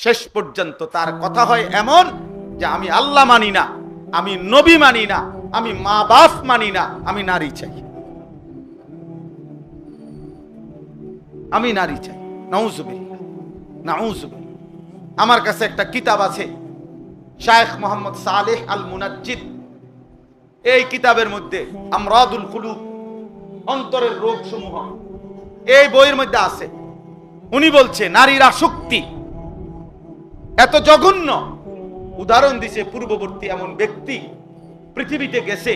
শেষ পর্যন্ত তার কথা হয় এমন যে আমি আল্লাহ মানি না, আমি নবী মানি না, আমি মা বাপ মানি না, আমি নারী চাই, আমি নারী চাই। নাউজুবিল্লাহ, নাউজুবিল্লাহ। আমার কাছে একটা কিতাব আছে, শায়েখ মোহাম্মদ সালেহ আল মুনাজ্জিদ, এই কিতাবের মধ্যে আমরাদুল কুলুব, অন্তরের রোগ সমূহ, এই বইয়ের মধ্যে আছে। উনি বলছে নারীর আসক্তি এত জঘন্য, উদাহরণ দিছে পূর্ববর্তী এমন ব্যক্তি পৃথিবীতে গেছে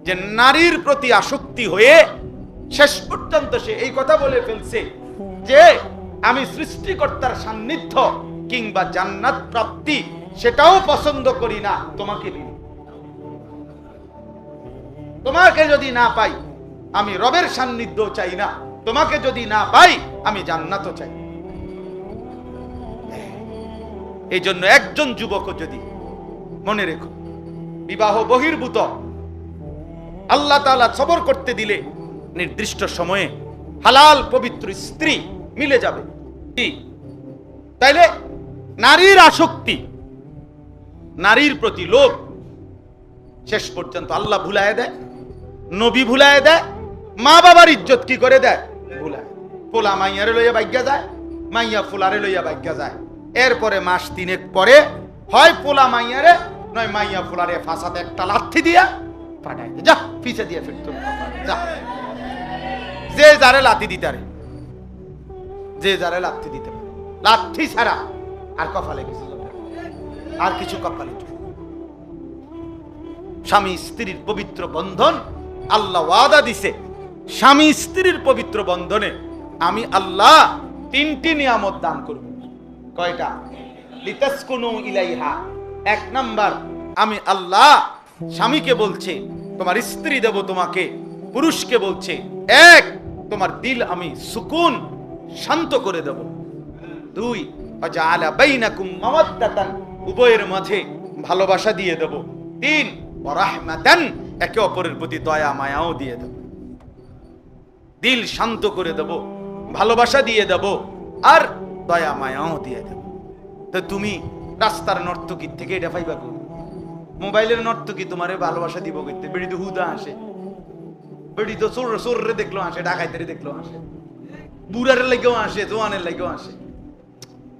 যে নারীর প্রতি আসক্তি হয়ে শেষ পর্যন্ত সে এই কথা বলে ফেলছে যে আমি সৃষ্টিকর্তার সান্নিধ্য কিংবা জান্নাত প্রাপ্তি সেটাও পছন্দ করি না, তোমাকে দিই। তোমাকে যদি না পাই আমি রবের সান্নিধ্য চাই না, তোমাকে যদি না পাই আমি জান্নাতও চাই। এই জন্য একজন যুবক যদি মনে রেখো, বিবাহ বহির্ভূত আল্লাহ তাআলা সবর করতে দিলে নির্দিষ্ট সময়ে হালাল পবিত্র স্ত্রী মিলে যাবে। তাইলে নারীর আসক্তি, নারীর প্রতি লোভ শেষ পর্যন্ত আল্লাহ ভুলায় দেয়, নবী ভুলায় দেয়, মা বাবার ইজ্জত কি করে দেয়, ভুলায়। পোলা মাইয়ারে লইয়া বাইজ্ঞা যায়, মাইয়া ফুলারে লইয়া বাইজ্ঞা যায়। এরপরে মাস তিনেক পরে হয় পোলা মাইয়ারে নয় মাইয়া ফুলারে ফাঁসাতে একটা লাথি দিয়া পাঠায়, যা পিছে দিয়ে ফিরত, যা যে যারে লাথি দিতে পারে, যে যারে লাথি দিতে পারে, লাথি ছাড়া আর কপালে কিছু, আর কিছু কপালে। স্বামী স্ত্রীর পবিত্র বন্ধন আল্লাহ ওয়াদা দিছে, স্বামী স্ত্রীর পবিত্র বন্ধনে আমি আল্লাহ তিনটি নিয়ামত দান করব। কয়টা? লিতাসকুনু ইলাইহা, এক নাম্বার আমি আল্লাহ স্বামীকে বলছে তোমার স্ত্রী দেব তোমাকে, পুরুষকে বলছে এক তোমার দিল আমি সুকুন শান্ত করে দেব। দুই ওয়াজআলা বাইনাকুম মাওয়াদ্দাতান, উভয়ের মাঝে ভালোবাসা দিয়ে দেব। তিন ওয়ারাহমাতান, একে অপরের প্রতি দয়া মায়াও দিয়ে দেব, দিল শান্ত করে দেব, ভালোবাসা দিয়ে দেব, আর দয়া মায়াও দিয়ে দেব। তো তুমি রাস্তার নর্তকীর থেকে এটা পাইবা কই? মোবাইলের নর্তকী তোমারে ভালোবাসা দিব কইতে? বেড়ি তো হুদা আসে, বেড়ি তো চোররে দেখলো আসে, ডাকাইতেরে দেখলো আসে, বুড়ারের লাগেও আসে, জোয়ানের লাগেও আসে।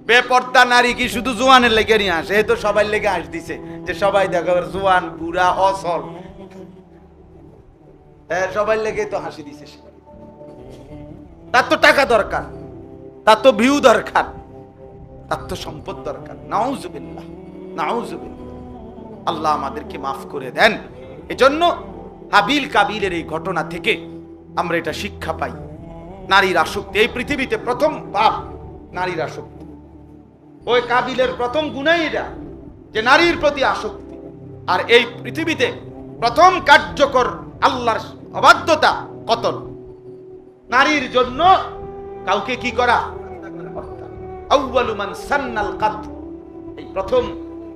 বেপর্দা নারী কি শুধু জোয়ানের লেগে নিয়ে আসে? এ তো সবাই লেগে আস দিছে যে সবাই দেখো জোয়ান বুড়া অসল, সবাই লেগে তো হাসি দিছে। তার তো টাকা দরকার, তার তো ভিউ দরকার, তার তো সম্পদ দরকার। নাউজুবিল্লাহ, নাউজুবিল্লাহ। আল্লাহ আমাদেরকে মাফ করে দেন। এজন্য হাবিল কাবিলের এই ঘটনা থেকে আমরা এটা শিক্ষা পাই, নারীর আসক্তি। এই পৃথিবীতে প্রথম পাপ নারীর আসক্তি। ওই কাবিলের প্রথম গুনাই এটা, যে নারীর প্রতি আসক্তি। আর এই পৃথিবীতে প্রথম কার্যকর আল্লাহর অবাধ্যতা কতল। নারীর জন্য কাউকে কি করা? আউয়ালু মান সান্নাল কাতল, এই প্রথম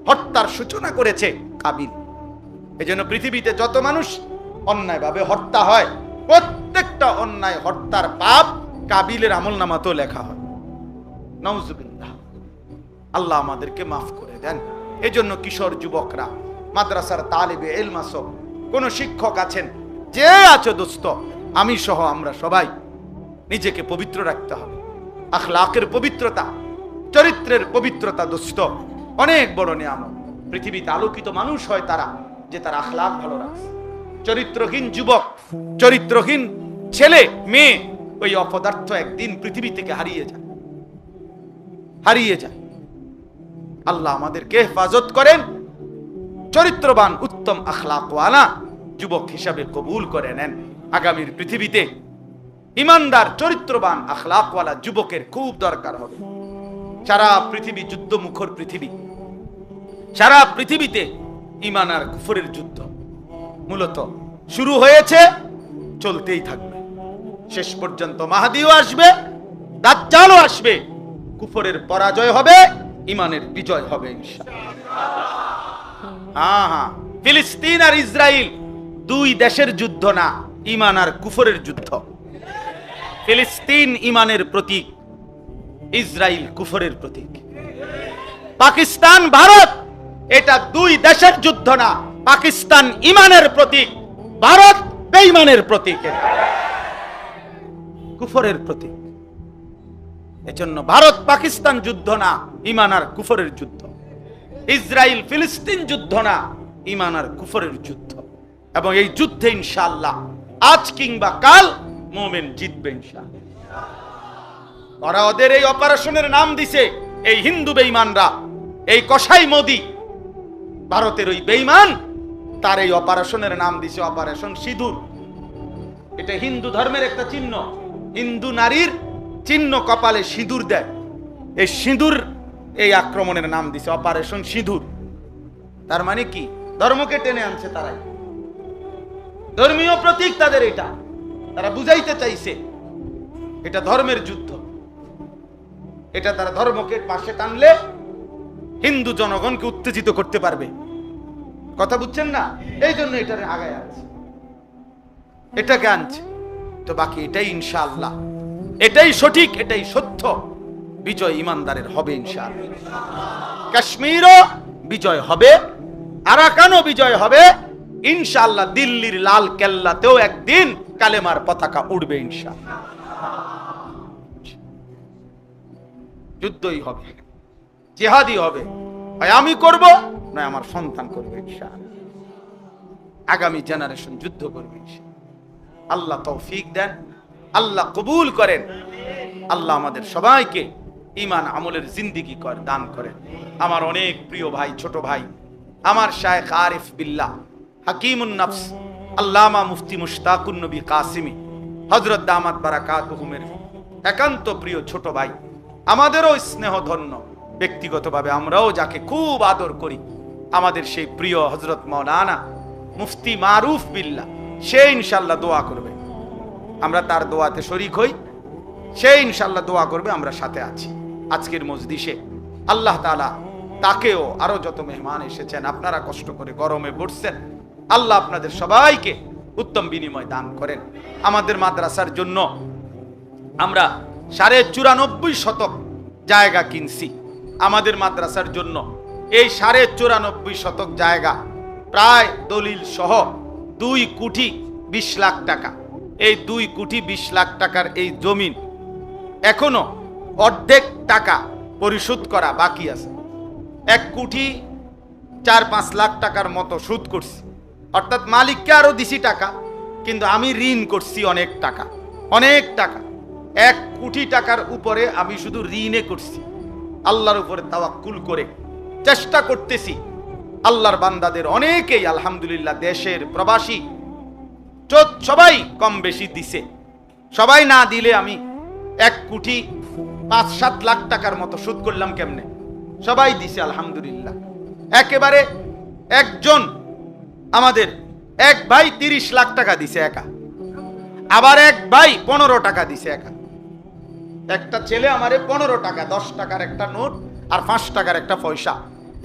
হত্যার সূচনা করেছে কাবিল। এজন্য পৃথিবীতে যত মানুষ অন্যায়ভাবে হত্যা হয়, প্রত্যেকটা অন্যায় হত্যার পাপ কাবিলের আমলনামাতেও লেখা হয়। নাউজুবিল্লাহ, আল্লাহ আমাদেরকে মাফ করে দেন। এজন্য কিশোর যুবকরা, মাদ্রাসার তালিবে ইলম আছো, কোন শিক্ষক আছেন, যে আছো দোস্ত, আমি সহ আমরা সবাই নিজেকে পবিত্র রাখতে হবে। আখলাকের পবিত্রতা, চরিত্রের পবিত্রতা দোস্ত অনেক বড় নিয়ামত। পৃথিবীতে আলোকিত মানুষ হয় তারা যে তার আখলাক ভালো রাখছে। চরিত্রহীন যুবক, চরিত্রহীন ছেলে মেয়ে, ওই অপদার্থ একদিন পৃথিবী থেকে হারিয়ে যায়, হারিয়ে যায়। আল্লাহ আমাদেরকে হেফাজত করেন, চরিত্রবান উত্তম আখলাকওয়ালা যুবক হিসাবে কবুল করে নেন। আগামীর পৃথিবীতে ইমানদার চরিত্রবান আখলাকওয়ালা যুবকের খুব দরকার হবে। সারা পৃথিবী যুদ্ধমুখর পৃথিবী, সারা পৃথিবীতে ঈমান আর কুফরের যুদ্ধ মূলত শুরু হয়েছে, চলতেই থাকবে। শেষ পর্যন্ত মাহদীও আসবে, দাজ্জালও আসবে, কুফরের পরাজয় হবে, ঈমানের বিজয় হবে ইনশাআল্লাহ। ফিলিস্তিন আর ইসরায়েল দুই দেশের যুদ্ধ না, ঈমান আর কুফরের যুদ্ধ। ফিলিস্তিন ঈমানের প্রতীক, ইসরায়েল কুফরের প্রতীক। পাকিস্তান ভারত এটা দুই দেশের যুদ্ধ না, পাকিস্তান ঈমানের প্রতীক, ভারত বেঈমানের প্রতীক, কুফরের প্রতীক। এজন্য ভারত পাকিস্তান যুদ্ধ না, ঈমান আর কুফরের যুদ্ধ। ইসরায়েল ফিলিস্তিন যুদ্ধ না, ঈমান আর কুফরের যুদ্ধ। এবং এই যুদ্ধে ইনশাআল্লাহ আজ কিংবা কাল মুমিন জিতবে ইনশাআল্লাহ। ওরা ওদের এই অপারেশনের নাম দিছে, এই হিন্দু বেঈমানরা, এই কসাই মোদি, ভারতের ওই বেঈমান, তার এই অপারেশনের নাম দিছে অপারেশন সিঁদুর। এটা হিন্দু ধর্মের একটা চিহ্ন, হিন্দু নারীর চিহ্ন, কপালে সিঁদুর দেয়। এই সিঁদুর, এই আক্রমণের নাম দিছে অপারেশন সিঁদুর। তার মানে কি? ধর্মকে টেনে আনছে তারাই, ধর্মীয় প্রতীক তাদের এটা। তারা বুঝাইতে চাইছে এটা ধর্মের যুদ্ধ। এটা তারা ধর্মকে পাশে টানলে হিন্দু জনগণকে উত্তেজিত করতে পারবে। কথা বুঝছেন না? এই জন্য এটার আগায় আছে, এটাকে আনছে। তো বাকি এটাই ইনশাআল্লাহ, এটাই সঠিক, এটাই সত্য। বিজয় ইমানদারের হবে ইনশাআল্লাহ। কাশ্মীরও বিজয় হবে, আরাকানও বিজয় হবে ইনশাআল্লাহ। দিল্লির লাল কেল্লাতেও একদিন কালেমার পতাকা উড়বে ইনশাআল্লাহ। যুদ্ধই হবে, জিহাদি হবে। হয় আমি করব, নয় আমার সন্তান করবে ইনশাআল্লাহ। আগামী জেনারেশন যুদ্ধ করবে ইনশাআল্লাহ। আল্লাহ তৌফিক দেন, আল্লাহ কবুল করেন। আল্লাহ আমাদের সবাইকে ঈমান আমলের জিন্দেগি দান করেন। আমার অনেক প্রিয় ভাই, ছোট ভাই, আমার শায়েখ আরিফ বিল্লাহ হাকিমুন নফস আল্লামা মুফতি মুশতাকুন নবী কাসিমি হযরত দামাত বারাকাতুহুমের একান্ত প্রিয় ছোট ভাই, আমাদেরও স্নেহধন্য, ব্যক্তিগতভাবে আমরাও যাকে খুব আদর করি, আমাদের সেই প্রিয় হযরত মাওলানা মুফতি মারুফ বিল্লাহ, সে ইনশাআল্লাহ দোয়া করবে। আমরা তার দোয়াতে শরীক হই, সে ইনশাআল্লাহ দোয়া করবে, আমরা সাথে আছি। আজকের মজলিসে আল্লাহ তাআলা তাকেও, আরো যত মেহমান এসেছেন, আপনারা কষ্ট করে গরমে বসছেন, আল্লাহ আপনাদের সবাইকে উত্তম বিনিময় দান করেন। আমাদের মাদ্রাসার জন্য আমরা 94.5 শতক জায়গা কিনছি। আমাদের মাদ্রাসার জন্য এই 94.5 শতক জায়গা প্রায় দলিল সহ 2 কোটি 20 লাখ টাকা। এই 2 কোটি 20 লাখ টাকার এই জমিন এখনো অর্ধেক টাকা পরিশোধ করা বাকি আছে। 1 কোটি 4-5 লাখ টাকার মতো সুদ করছি, অর্থাৎ মালিককে আরো দিছি টাকা, কিন্তু আমি ঋণ করছি অনেক টাকা, অনেক টাকা। 1 কোটি টাকার উপরে আমি শুধু ঋণে করছি। আল্লাহর উপরে তাওয়াক্কুল করে চেষ্টা করতেছি। আল্লাহর বান্দাদের অনেকেই আলহামদুলিল্লাহ দেশের প্রবাসী সবাই কম বেশি দিছে। সবাই না দিলে আমি 1 কোটি 5-7 লাখ টাকার মতো সুদ করলাম কেমনে? সবাই দিছে আলহামদুলিল্লাহ। একেবারে একজন আমাদের এক ভাই 30 লাখ টাকা দিছে একা, আবার এক ভাই 15 টাকা দিছে একা। একটা ছেলে আমারে 15 টাকা, 10 টাকার একটা নোট আর 5 টাকার একটা পয়সা,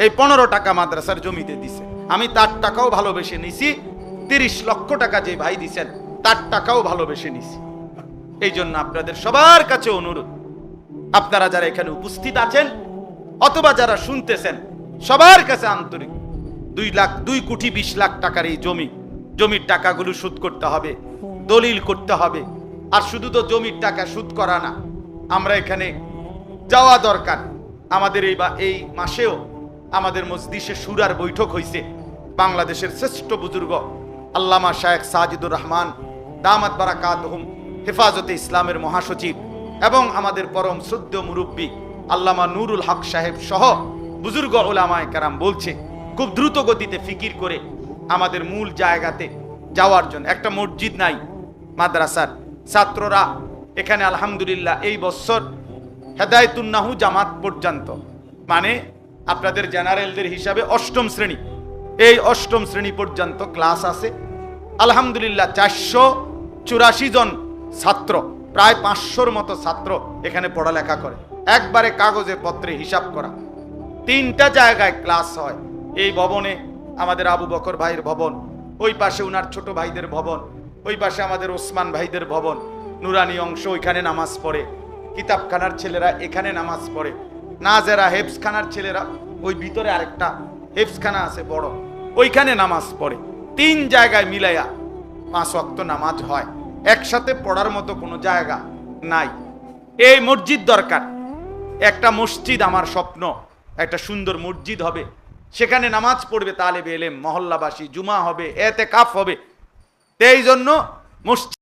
এই 15 টাকা মাদ্রাসার জমিতে দিছে। আমি তার টাকাও ভালোবেসে নিছি। 30 লক্ষ টাকা যে ভাই দিছেন তার টাকাও ভালোবেসে নিছি। এই জন্য আপনাদের সবার কাছে অনুরোধ, আপনারা যারা এখানে উপস্থিত আছেন অথবা যারা শুনতেছেন, সবার কাছে আন্তরিক, 2 কোটি 20 লাখ টাকার এই জমির টাকাগুলো সুদ করতে হবে, দলিল করতে হবে। আর শুধু তো জমির টাকা সুদ করা না, আমরা এখানে যাওয়া দরকার। আমাদের এই মাসেও আমাদের মজলিসে শুরার বৈঠক হয়েছে। বাংলাদেশের শ্রেষ্ঠ বুজুর্গ আল্লামা শায়েখ সাজিদুর রহমান দামাত বারাকাতুহুম হেফাজতে ইসলামের মহাসচিব এবং আমাদের পরম শ্রদ্ধেয় মুরব্বী আল্লামা নুরুল হক সাহেব সহ বুজুর্গ উলামায়ে কেরাম বলছে খুব দ্রুত গতিতে ফিকির করে আমাদের মূল জায়গাতে যাওয়ার জন্য। একটা মসজিদ নাই মাদ্রাসার, ছাত্ররা এখানে আলহামদুলিল্লাহ এই বছর হেদায়েতুন্নাহু জামাত পর্যন্ত, মানে আপনাদের জেনারেলদের হিসাবে 8ম শ্রেণী, এই 8ম শ্রেণী পর্যন্ত ক্লাস আছে আলহামদুলিল্লাহ। 484 জন ছাত্র, প্রায় 500-র মতো ছাত্র এখানে পড়ালেখা করে। একবারে কাগজে পত্রে হিসাব করা। 3টা জায়গায় ক্লাস হয়। এই ভবনে আমাদের আবু বকর ভাইয়ের ভবন, ওই পাশে উনার ছোট ভাইদের ভবন, ওই পাশে আমাদের ওসমান ভাইদের ভবন, নুরানি অংশ ওইখানে নামাজ পড়ে, কিতাবখানার ছেলেরা এখানে নামাজ পড়ে, নাজেরা হেফসখানার ছেলেরা ওই ভিতরে আরেকটা হেফসখানা আছে বড়, ওইখানে নামাজ পড়ে। 3 জায়গায় মিলাইয়া 5 ওয়াক্ত নামাজ হয়। একসাথে পড়ার মতো কোনো জায়গা নাই। এই মসজিদ দরকার। একটা মসজিদ আমার স্বপ্ন, একটা সুন্দর মসজিদ হবে, সেখানে নামাজ পড়বে তালেবে ইলম, মহল্লাবাসী, জুমা হবে, এতেকাফ হবে। এই জন্য মসজিদ